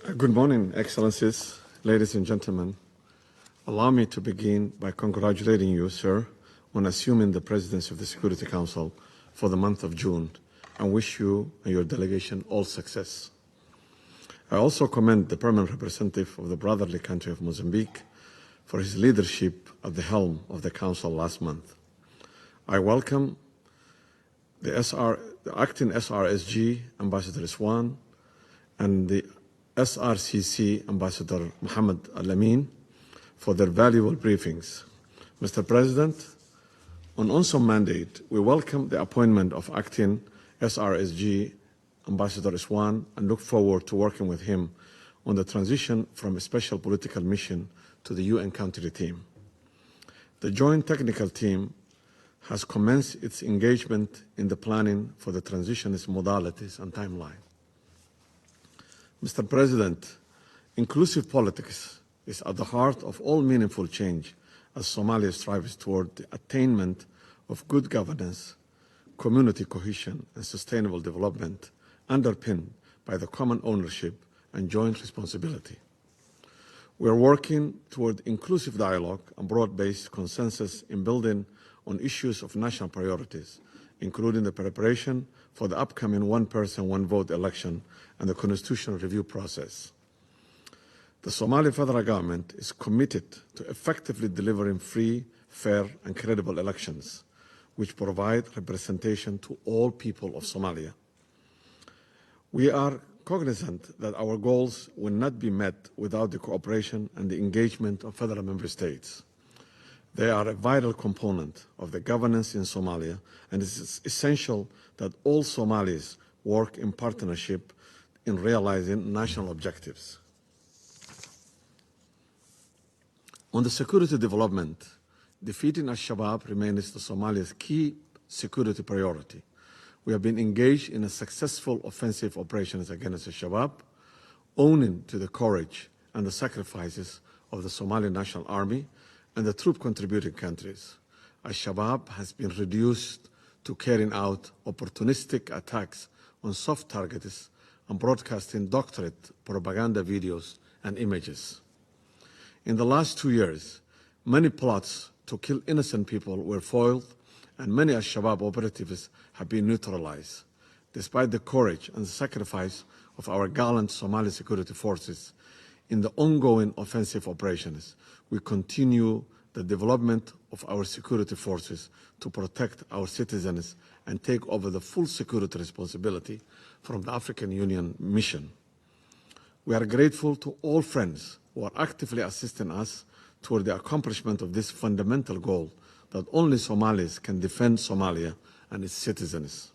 Good morning, Excellencies, ladies and gentlemen. Allow me to begin by congratulating you, sir, on assuming the presidency of the Security Council for the month of June, and wish you and your delegation all success. I also commend the permanent representative of the brotherly country of Mozambique for his leadership at the helm of the Council last month. I welcome the acting SRSG, Ambassador Swan, and the SRCC, Ambassador Mohammed Al-Amin, for their valuable briefings. Mr. President, on UNSOM mandate, we welcome the appointment of acting SRSG, Ambassador Swan, and look forward to working with him on the transition from a special political mission to the UN country team. The joint technical team has commenced its engagement in the planning for the transition's modalities and timeline. Mr. President, inclusive politics is at the heart of all meaningful change as Somalia strives toward the attainment of good governance, community cohesion, and sustainable development underpinned by the common ownership and joint responsibility. We are working toward inclusive dialogue and broad-based consensus in building on issues of national priorities, including the preparation for the upcoming one-person, one-vote election and the constitutional review process. The Somali federal government is committed to effectively delivering free, fair, and credible elections, which provide representation to all people of Somalia. We are cognizant that our goals will not be met without the cooperation and the engagement of federal member states. They are a vital component of the governance in Somalia, and it is essential that all Somalis work in partnership in realizing national objectives. On the security development, defeating al-Shabaab remains the Somalia's key security priority. We have been engaged in a successful offensive operations against al-Shabaab, owing to the courage and the sacrifices of the Somali National Army and the troop-contributing countries. Al-Shabaab has been reduced to carrying out opportunistic attacks on soft targets and broadcasting doctorate propaganda videos and images. In the last 2 years, many plots to kill innocent people were foiled, and many al-Shabaab operatives have been neutralized. Despite the courage and the sacrifice of our gallant Somali security forces in the ongoing offensive operations, we continue the development of our security forces to protect our citizens and take over the full security responsibility from the African Union mission. We are grateful to all friends who are actively assisting us toward the accomplishment of this fundamental goal that only Somalis can defend Somalia and its citizens.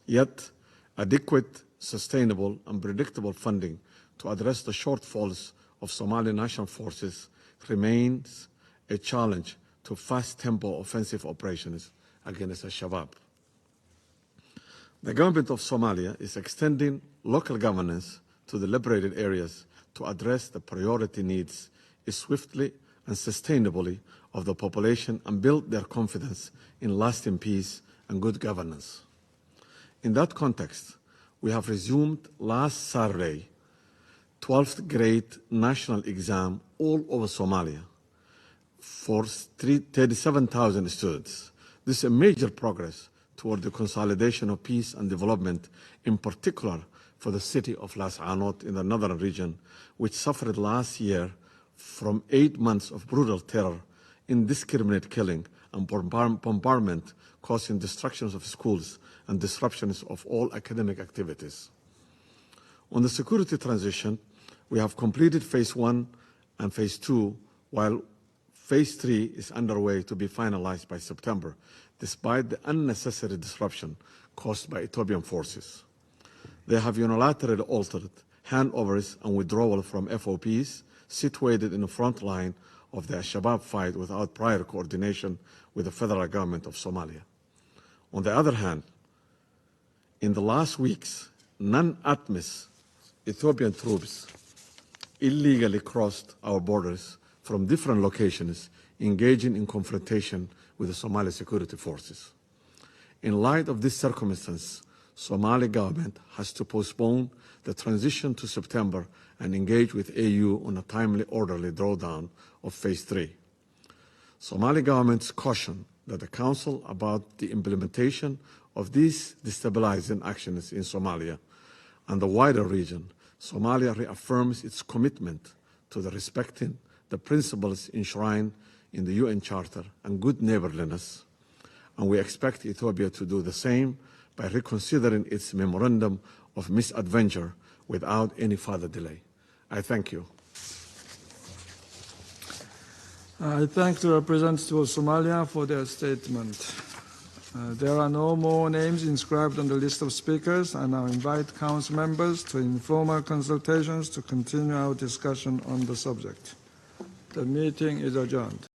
Yet, adequate, sustainable, and predictable funding to address the shortfalls of Somali national forces remains a challenge to fast-tempo offensive operations against al-Shabaab. The government of Somalia is extending local governance to the liberated areas to address the priority needs swiftly and sustainably of the population and build their confidence in lasting peace and good governance. In that context, we have resumed last Saturday 12th grade national exam all over Somalia for 37,000 students. This is a major progress toward the consolidation of peace and development, in particular for the city of Las Anot in the northern region, which suffered last year from 8 months of brutal terror, indiscriminate killing, and bombardment, causing destructions of schools and disruptions of all academic activities. On the security transition, we have completed Phase 1 and Phase 2, while Phase 3 is underway to be finalized by September, despite the unnecessary disruption caused by Ethiopian forces. They have unilaterally altered handovers and withdrawal from FOPs situated in the front line of the al-Shabaab fight without prior coordination with the federal government of Somalia. On the other hand, in the last weeks, non-ATMIS Ethiopian troops illegally crossed our borders from different locations, engaging in confrontation with the Somali security forces. In light of this circumstance, Somali government has to postpone the transition to September and engage with AU on a timely, orderly drawdown of Phase 3. Somali government's caution that the Council about the implementation of these destabilizing actions in Somalia and the wider region, Somalia reaffirms its commitment to respecting the principles enshrined in the UN Charter and good neighborliness, and we expect Ethiopia to do the same by reconsidering its memorandum of misadventure without any further delay. I thank you. I thank the representative of Somalia for their statement. There are no more names inscribed on the list of speakers, and I invite Council members to informal consultations to continue our discussion on the subject. The meeting is adjourned.